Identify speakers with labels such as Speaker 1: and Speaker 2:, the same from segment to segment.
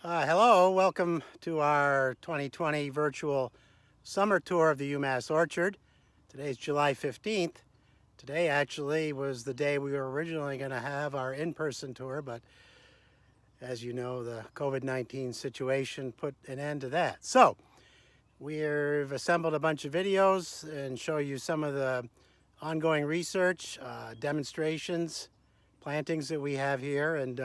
Speaker 1: Hello, welcome to our 2020 virtual summer tour of the UMass Orchard. Today's July 15th. Today actually was the day we were originally going to have our in-person tour, but as you know, the COVID-19 situation put an end to that. So we've assembled a bunch of videos and show you some of the ongoing research, demonstrations, plantings that we have here, and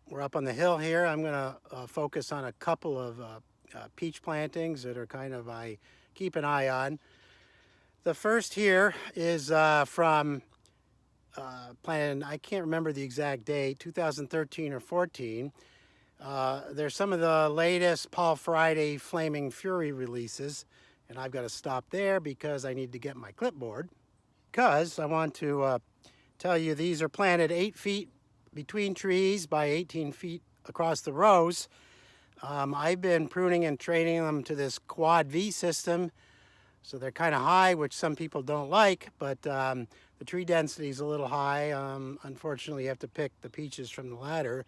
Speaker 1: we're up on the hill here. I'm gonna focus on a couple of peach plantings that are I keep an eye on. The first here is from planted, I can't remember the exact date, 2013 or 14. There's some of the latest Paul Friday Flaming Fury releases, and I've got to stop there because I need to get my clipboard. Because I want to tell you these are planted 8 feet between trees by 18 feet across the rows. I've been pruning and training them to this quad V system, so they're kind of high, which some people don't like, but the tree density is a little high. Unfortunately, you have to pick the peaches from the ladder,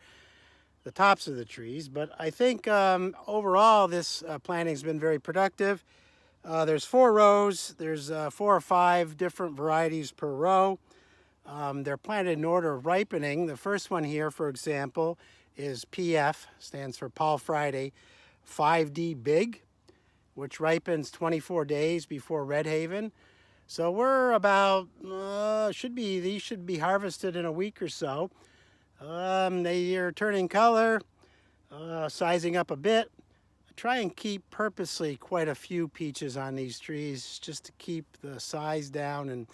Speaker 1: the tops of the trees, but I think overall this planting has been very productive. There's 4 rows. There's 4 or 5 different varieties per row. They're planted in order of ripening. The first one here, for example, is PF, stands for Paul Friday 5D Big, which ripens 24 days before Red Haven. So we're about, these should be harvested in a week or so. They are turning color, sizing up a bit. I try and keep purposely quite a few peaches on these trees just to keep the size down, and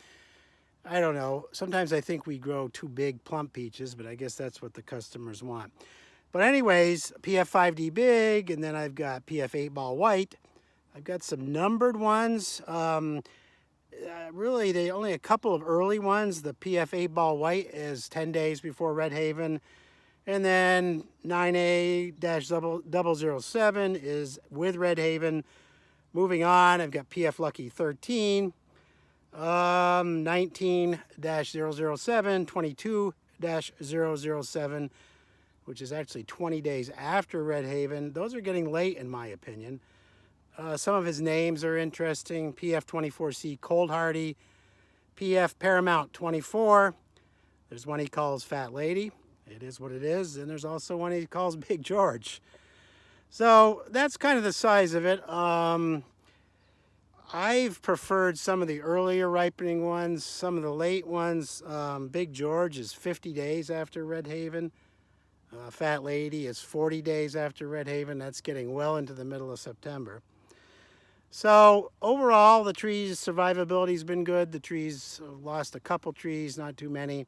Speaker 1: I don't know. Sometimes I think we grow too big plump peaches, but I guess that's what the customers want. But anyways, PF 5D Big, and then I've got PF 8 Ball White. I've got some numbered ones. Really, they only a couple of early ones. The PF 8 Ball White is 10 days before Red Haven. And then 9A-007 is with Red Haven. Moving on, I've got PF Lucky 13. 19-007, 22-007, which is actually 20 days after Red Haven. Those are getting late in my opinion. Some of his names are interesting. PF 24C Cold Hardy, PF Paramount 24. There's one he calls Fat Lady. It is what it is. And there's also one he calls Big George. So that's kind of the size of it. I've preferred some of the earlier ripening ones, some of the late ones. Big George is 50 days after Red Haven. Fat Lady is 40 days after Red Haven. That's getting well into the middle of September. So overall, the trees' survivability has been good. The trees lost a couple trees, not too many.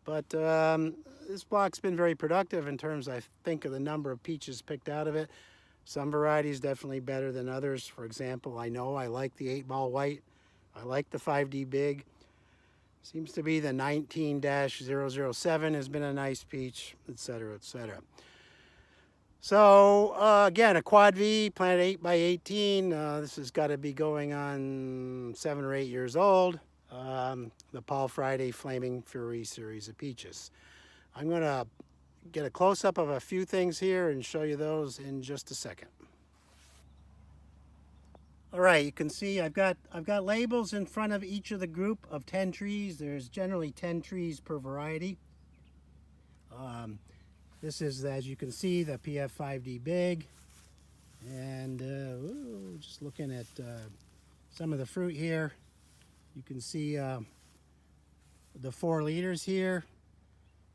Speaker 1: But this block's been very productive in terms, I think, of the number of peaches picked out of it. Some varieties definitely better than others. For example, I know I like the 8 Ball White. I like the 5D Big. Seems to be the 19-007 has been a nice peach, etc., etc. So again, a quad V, planted 8 by 18. This has got to be going on 7 or 8 years old. The Paul Friday Flaming Fury series of peaches. I'm going to get a close-up of a few things here and show you those in just a second. All right, you can see I've got labels in front of each of the group of 10 trees. There's generally 10 trees per variety. This is, as you can see, the PF 5D Big. And just looking at some of the fruit here, you can see the 4 leaders here.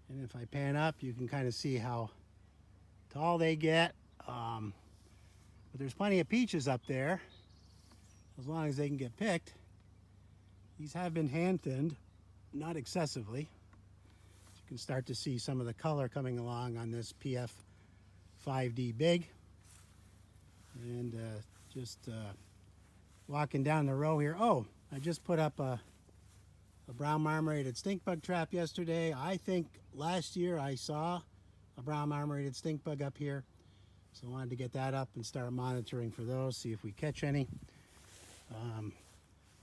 Speaker 1: And if I pan up, you can kind of see how tall they get. But there's plenty of peaches up there, as long as they can get picked. These have been hand thinned, not excessively. You can start to see some of the color coming along on this PF 5D Big. And just walking down the row here. Oh, I just put up a brown marmorated stink bug trap yesterday. I think last year I saw a brown marmorated stink bug up here. So I wanted to get that up and start monitoring for those, see if we catch any.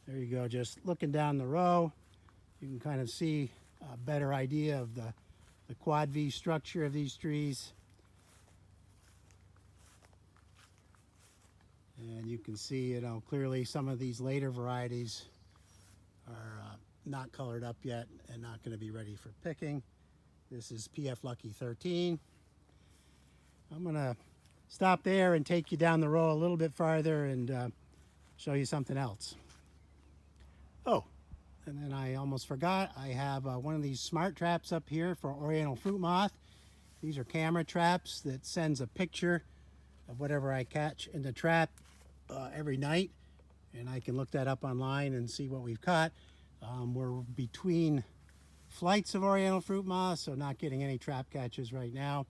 Speaker 1: There you go, just looking down the row. You can kind of see a better idea of the quad V structure of these trees. And you can see, clearly some of these later varieties are not colored up yet and not going to be ready for picking. This is PF Lucky 13. I'm going to stop there and take you down the row a little bit farther and show you something else. Oh, and then I almost forgot, I have one of these smart traps up here for Oriental fruit moth. These are camera traps that sends a picture of whatever I catch in the trap every night, and I can look that up online and see what we've caught. We're between flights of Oriental fruit moth, so not getting any trap catches right now.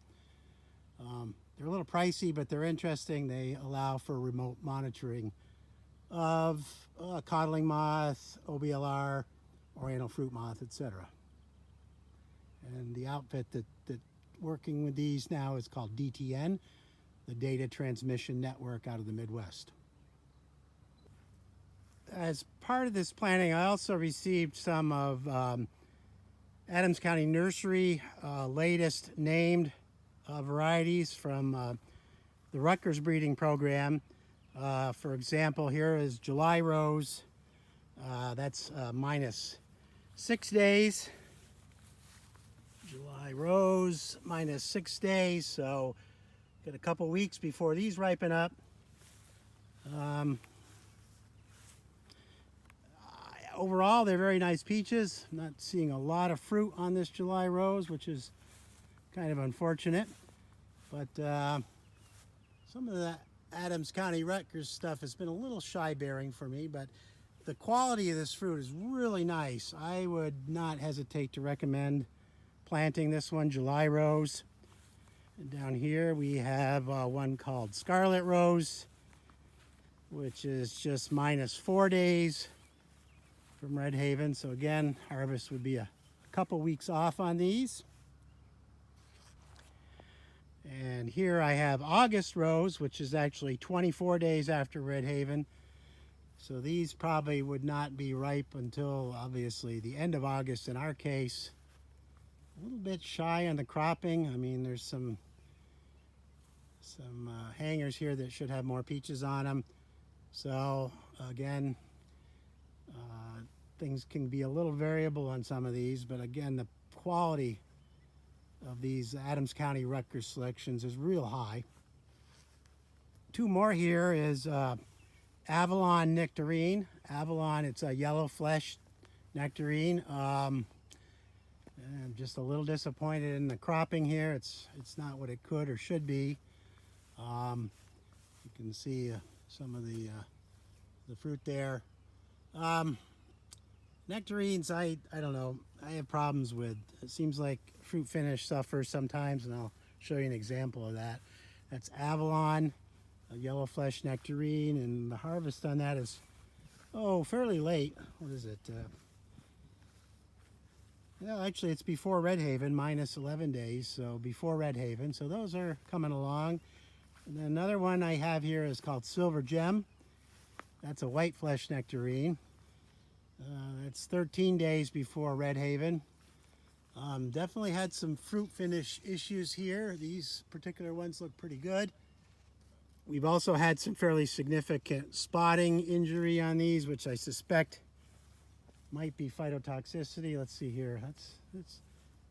Speaker 1: They're a little pricey, but they're interesting. They allow for remote monitoring of codling moth, OBLR, Oriental fruit moth, etc. And the outfit that working with these now is called DTN, the Data Transmission Network out of the Midwest. As part of this planning, I also received some of Adams County Nursery latest named varieties from the Rutgers breeding program. For example, here is July Rose. That's minus 6 days. July Rose, minus 6 days. So got a couple weeks before these ripen up. Overall, they're very nice peaches. I'm not seeing a lot of fruit on this July Rose, which is kind of unfortunate. But some of the Adams County Rutgers stuff has been a little shy bearing for me, but the quality of this fruit is really nice. I would not hesitate to recommend planting this one, July Rose. And down here we have one called Scarlet Rose, which is just minus 4 days from Red Haven. So again, harvest would be a couple weeks off on these. And here I have August Rose, which is actually 24 days after Red Haven. So these probably would not be ripe until obviously the end of August in our case. A little bit shy on the cropping. I mean, there's some hangers here that should have more peaches on them. So again, things can be a little variable on some of these, but again, the quality of these Adams County Rutgers selections is real high. Two more here is Avalon Nectarine. Avalon, it's a yellow flesh nectarine. I'm just a little disappointed in the cropping here. It's not what it could or should be. You can see some of the fruit there. Nectarines, I don't know, I have problems with. It seems like fruit finish suffers sometimes, and I'll show you an example of that. That's Avalon, a yellow flesh nectarine, and the harvest on that is, fairly late. What is it? Yeah, actually it's before Red Haven, minus 11 days, so before Red Haven. So those are coming along. And then another one I have here is called Silver Gem. That's a white flesh nectarine. It's 13 days before Red Haven. Definitely had some fruit finish issues here. These particular ones look pretty good. We've also had some fairly significant spotting injury on these, which I suspect might be phytotoxicity. Let's see here. That's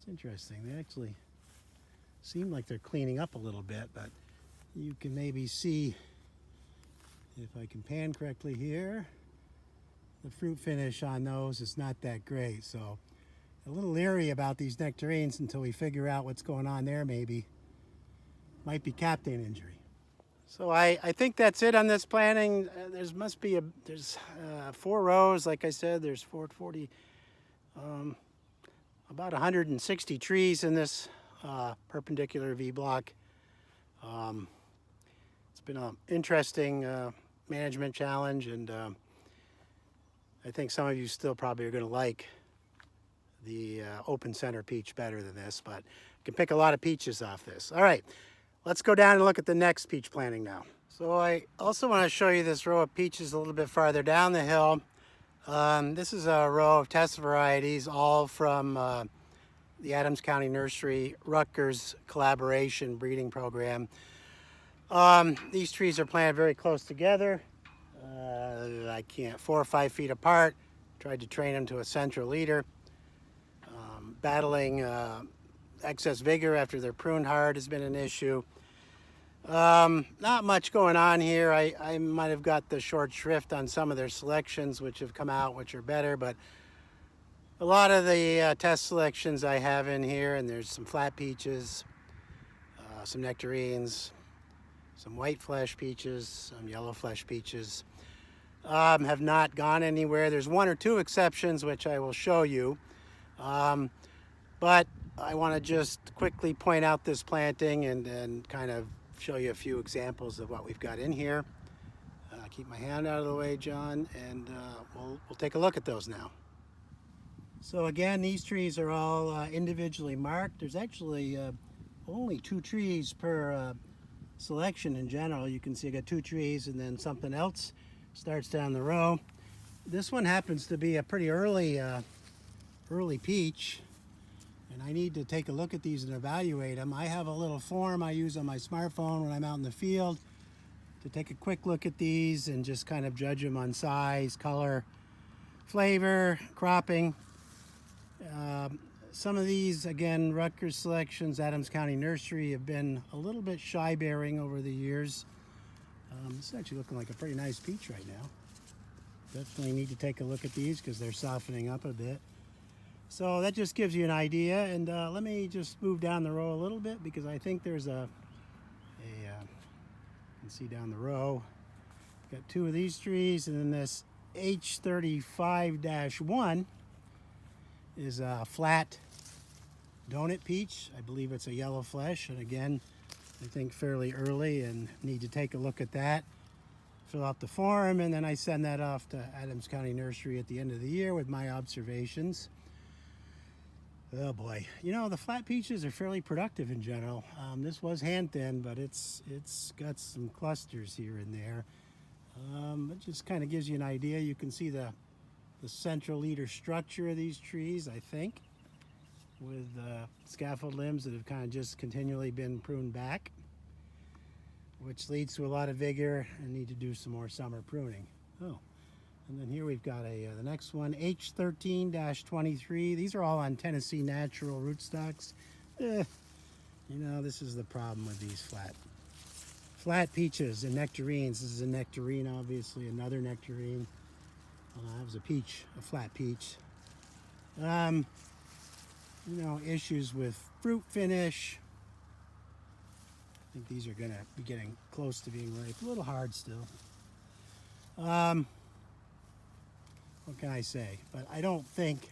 Speaker 1: interesting. They actually seem like they're cleaning up a little bit, but you can maybe see, if I can pan correctly here, the fruit finish on those is not that great. So a little leery about these nectarines until we figure out what's going on there. Maybe might be captain injury. So I think that's it on this planting. There's 4 rows. Like I said, there's 440, about 160 trees in this perpendicular V block. It's been an interesting management challenge, and I think some of you still probably are going to like the open center peach better than this, but you can pick a lot of peaches off this. All right, let's go down and look at the next peach planting now. So I also want to show you this row of peaches a little bit farther down the hill. This is a row of test varieties, all from the Adams County Nursery Rutgers collaboration breeding program. These trees are planted very close together. 4 or 5 feet apart. Tried to train them to a central leader. Battling excess vigor after they're pruned hard has been an issue. Not much going on here. I might have got the short shrift on some of their selections, which have come out, which are better, but a lot of the test selections I have in here, and there's some flat peaches, some nectarines, some white flesh peaches, some yellow flesh peaches, have not gone anywhere. There's 1 or 2 exceptions, which I will show you. But I want to just quickly point out this planting and kind of show you a few examples of what we've got in here. Keep my hand out of the way, John, and we'll take a look at those now. So again, these trees are all individually marked. There's actually only 2 trees per selection in general. You can see I got 2 trees and then something else starts down the row. This one happens to be a pretty early peach, and I need to take a look at these and evaluate them. I have a little form I use on my smartphone when I'm out in the field to take a quick look at these and just kind of judge them on size, color, flavor, cropping. Some of these, again, Rutgers selections, Adams County Nursery, have been a little bit shy bearing over the years. This is actually looking like a pretty nice peach right now. Definitely need to take a look at these because they're softening up a bit. So that just gives you an idea, and let me just move down the row a little bit because I think there's you can see down the row, got 2 of these trees, and then this H35-1 is a flat donut peach. I believe it's a yellow flesh, and again, I think fairly early, and need to take a look at that, fill out the form, and then I send that off to Adams County Nursery at the end of the year with my observations. Oh boy, you know, the flat peaches are fairly productive in general. This was hand thinned, but it's got some clusters here and there. It just kind of gives you an idea. You can see the central leader structure of these trees, I think, with scaffold limbs that have kind of just continually been pruned back, which leads to a lot of vigor and need to do some more summer pruning. Oh, and then here we've got the next one, H13-23. These are all on Tennessee natural rootstocks. You know, this is the problem with these flat peaches and nectarines. This is a nectarine, obviously, another nectarine. That was a peach, a flat peach. You know, issues with fruit finish. I think these are going to be getting close to being ripe. A little hard still. What can I say? But I don't think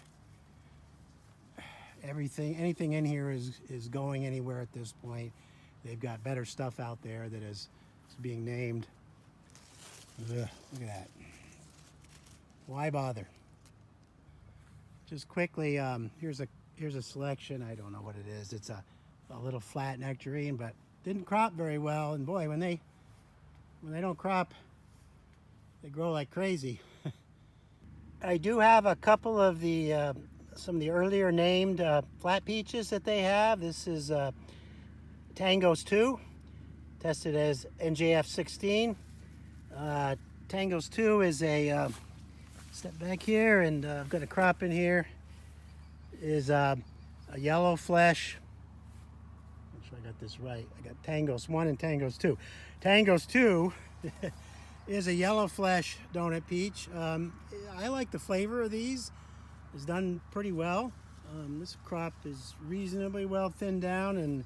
Speaker 1: anything in here is going anywhere at this point. They've got better stuff out there that is being named. Ugh, look at that. Why bother? Just quickly, here's a selection. I don't know what it is. It's a little flat nectarine, but didn't crop very well. And boy, when they don't crop, they grow like crazy. I do have a couple of some of the earlier named flat peaches that they have. This is Tangos 2, tested as NJF 16. Tangos 2 is a step back here, and I've got a crop in here, is a yellow flesh. Make sure I got this right. I got Tangos 1 and Tangos 2. Tangos 2 is a yellow flesh donut peach. I like the flavor of these. It's done pretty well. This crop is reasonably well thinned down, and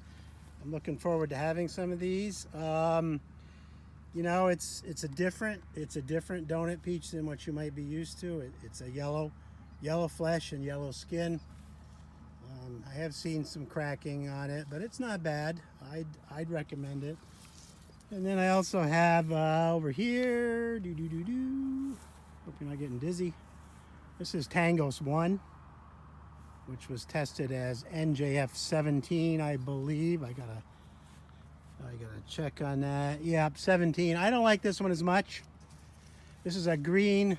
Speaker 1: I'm looking forward to having some of these. You know, it's a different donut peach than what you might be used to. It's a yellow flesh and yellow skin. I have seen some cracking on it, but it's not bad. I'd recommend it. And then I also have over here, hope you're not getting dizzy. This is Tangos 1, which was tested as NJF 17, I believe. I gotta check on that. Yep, 17. I don't like this one as much. This is a green.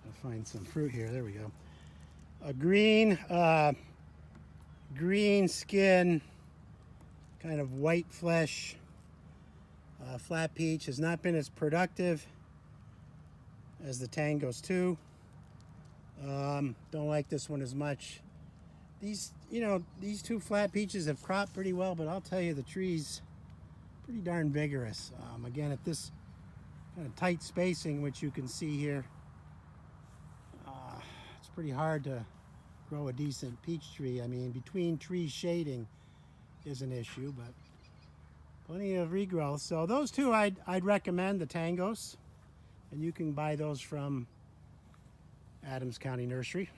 Speaker 1: I'll find some fruit here. There we go. A green skin, kind of white flesh Flat peach has not been as productive as the Tangos 2. Don't like this one as much. These two flat peaches have cropped pretty well, but I'll tell you, the tree's pretty darn vigorous. Again, at this kind of tight spacing, which you can see here, it's pretty hard to grow a decent peach tree. I mean, between tree shading is an issue, but plenty of regrowth. So those two I'd recommend, the Tangos, and you can buy those from Adams County Nursery.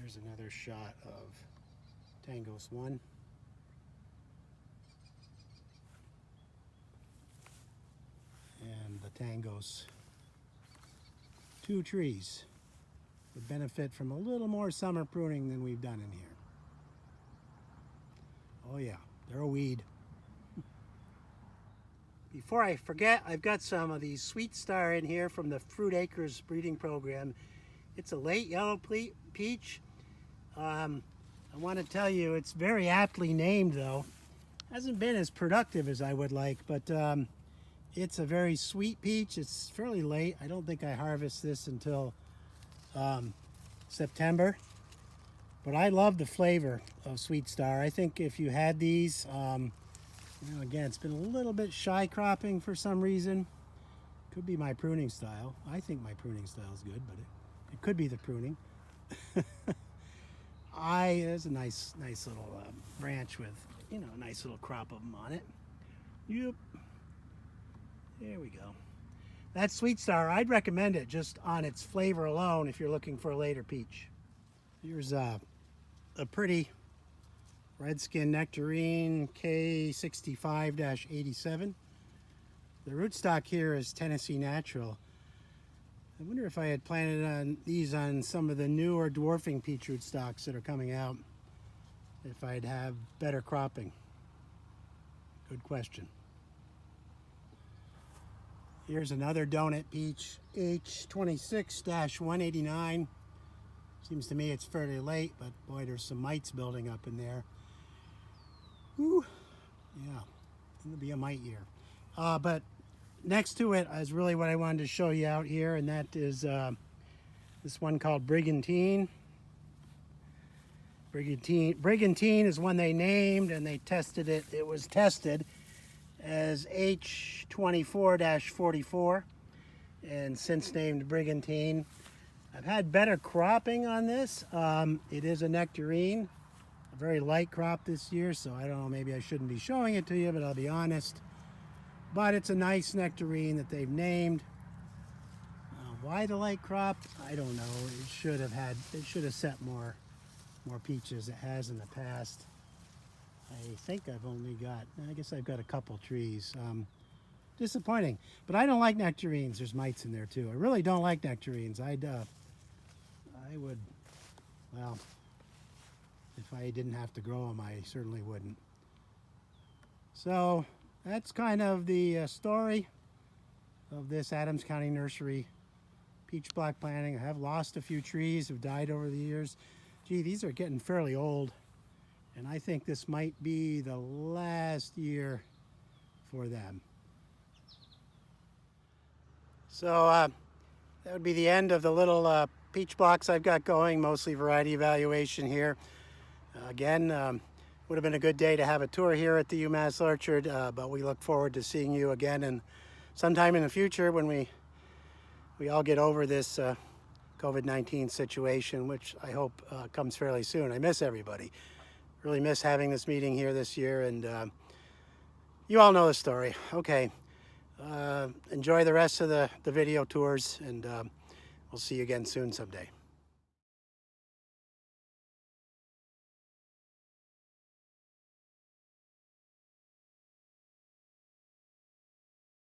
Speaker 1: There's another shot of Tangos 1. And the Tangos 2 trees would benefit from a little more summer pruning than we've done in here. Oh yeah, they're a weed. Before I forget, I've got some of these Sweet Star in here from the Fruit Acres breeding program. It's a late yellow peach. I want to tell you, it's very aptly named though. Hasn't been as productive as I would like, but it's a very sweet peach. It's fairly late. I don't think I harvest this until September. But I love the flavor of Sweet Star. I think if you had these, again, it's been a little bit shy cropping for some reason. Could be my pruning style. I think my pruning style is good, but it could be the pruning. There's a nice little branch with, a nice little crop of them on it. Yep. There we go. That's Sweet Star. I'd recommend it just on its flavor alone if you're looking for a later peach. Here's a pretty Redskin Nectarine K65-87. The rootstock here is Tennessee Natural. I wonder if I had planted these on some of the newer dwarfing peach rootstocks that are coming out, if I'd have better cropping. Good question. Here's another donut peach, H26-189. Seems to me it's fairly late, but boy, there's some mites building up in there. Whew. Yeah, it'll be a mite year. But next to it is really what I wanted to show you out here, and that is this one called Brigantine. Brigantine is one they named, and they tested it. It was tested as H24-44, and since named Brigantine. I've had better cropping on this. It is a nectarine, a very light crop this year, so I don't know, maybe I shouldn't be showing it to you, but I'll be honest. But it's a nice nectarine that they've named. Why the light crop? I don't know. It should have set more peaches. It has in the past. I think I guess I've got a couple trees. Disappointing, but I don't like nectarines. There's mites in there too. I really don't like nectarines. I would, well, if I didn't have to grow them, I certainly wouldn't. So that's kind of the story of this Adams County Nursery peach block planting. I have lost a few trees, have died over the years. Gee, these are getting fairly old, and I think this might be the last year for them. So that would be the end of the little peach blocks I've got going, mostly variety evaluation here. Again, would have been a good day to have a tour here at the UMass Orchard, but we look forward to seeing you again and sometime in the future when we all get over this COVID-19 situation, which I hope comes fairly soon. I miss everybody. Really miss having this meeting here this year, and you all know the story. Okay. Enjoy the rest of the video tours, and we'll see you again soon someday.